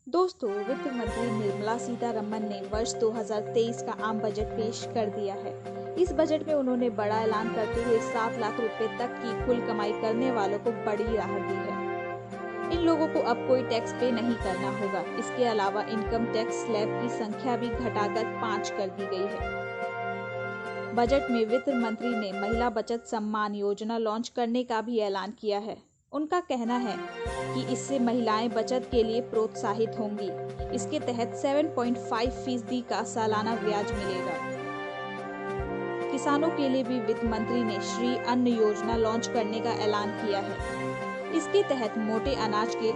दोस्तों, वित्त मंत्री निर्मला सीतारमण ने वर्ष 2023 का आम बजट पेश कर दिया है। इस बजट में उन्होंने बड़ा ऐलान करते हुए 7 लाख रुपए तक की कुल कमाई करने वालों को बड़ी राहत दी है। इन लोगों को अब कोई टैक्स पे नहीं करना होगा। इसके अलावा इनकम टैक्स स्लैब की संख्या भी घटाकर 5 कर दी गई है। बजट में वित्त मंत्री ने महिला बचत सम्मान योजना लॉन्च करने का भी ऐलान किया है। उनका कहना है कि इससे महिलाएं बचत के लिए प्रोत्साहित होंगी। इसके तहत 7.5% का सालाना ब्याज मिलेगा। किसानों के लिए भी वित्त मंत्री ने श्री अन्न योजना लॉन्च करने का ऐलान किया है। इसके तहत मोटे अनाज के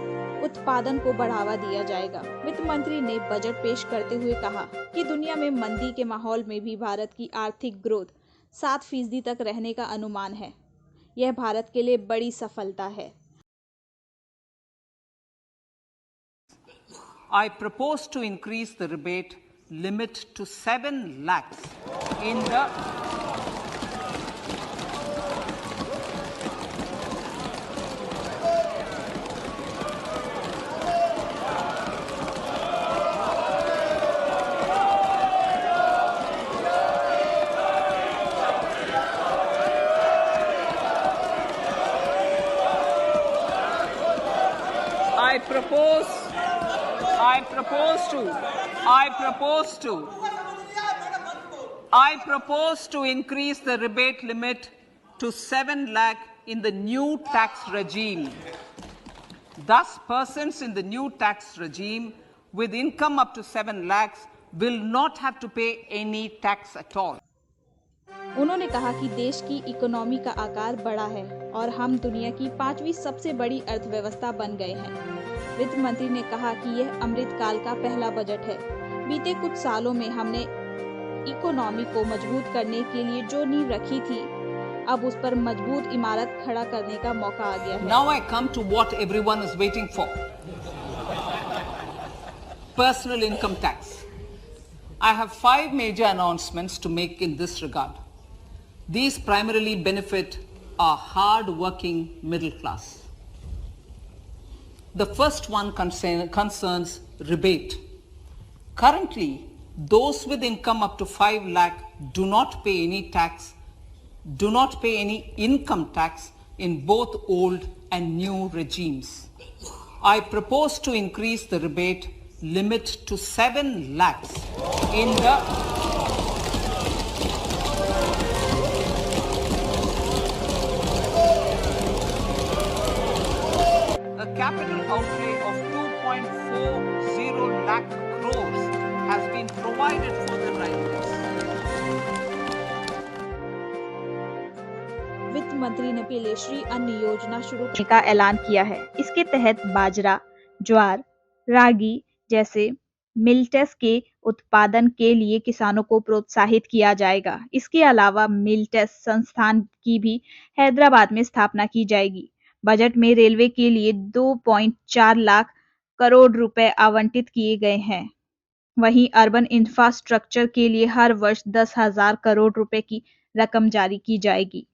उत्पादन को बढ़ावा दिया जाएगा। वित्त मंत्री ने बजट पेश करते हुए कहा कि दुनिया में मंदी के माहौल में भी भारत की आर्थिक ग्रोथ 7% तक रहने का अनुमान है। यह भारत के लिए बड़ी सफलता है। I propose to increase the rebate limit to 7 lakhs in the I propose to increase the rebate limit to 7 lakh in the new tax regime. Thus, persons in the new tax regime with income up to 7 lakhs will not have to pay any tax at all. उन्होंने कहा कि देश की economy का आकार बड़ा है और हम दुनिया की 5वीं सबसे बड़ी अर्थव्यवस्था बन गए हैं। वित्त मंत्री ने कहा कि यह अमृतकाल का पहला बजट है। बीते कुछ सालों में हमने इकोनॉमी को मजबूत करने के लिए जो नींव रखी थी, अब उस पर मजबूत इमारत खड़ा करने का मौका आ गया है। Now I come to what everyone is waiting for. Personal income tax. I have 5 major announcements to make in this regard. These primarily benefit our hard-working middle class. The first one concerns rebate. Currently, those with income up to 5 lakh do not pay any income tax in both old and new regimes. I propose to increase the rebate limit to 7 lakhs in the capital outlay of 2.40 lakh crores has been provided for the railways. वित्त मंत्री ने पहले श्री अन्न योजना शुरू करने का ऐलान किया है। इसके तहत बाजरा, ज्वार, रागी जैसे मिलेट्स के उत्पादन के लिए किसानों को प्रोत्साहित किया जाएगा। इसके अलावा मिलेट्स संस्थान की भी हैदराबाद में स्थापना की जाएगी। बजट में रेलवे के लिए 2.4 लाख करोड़ रुपए आवंटित किए गए हैं। वहीं अर्बन इंफ्रास्ट्रक्चर के लिए हर वर्ष 10,000 करोड़ रुपए की रकम जारी की जाएगी।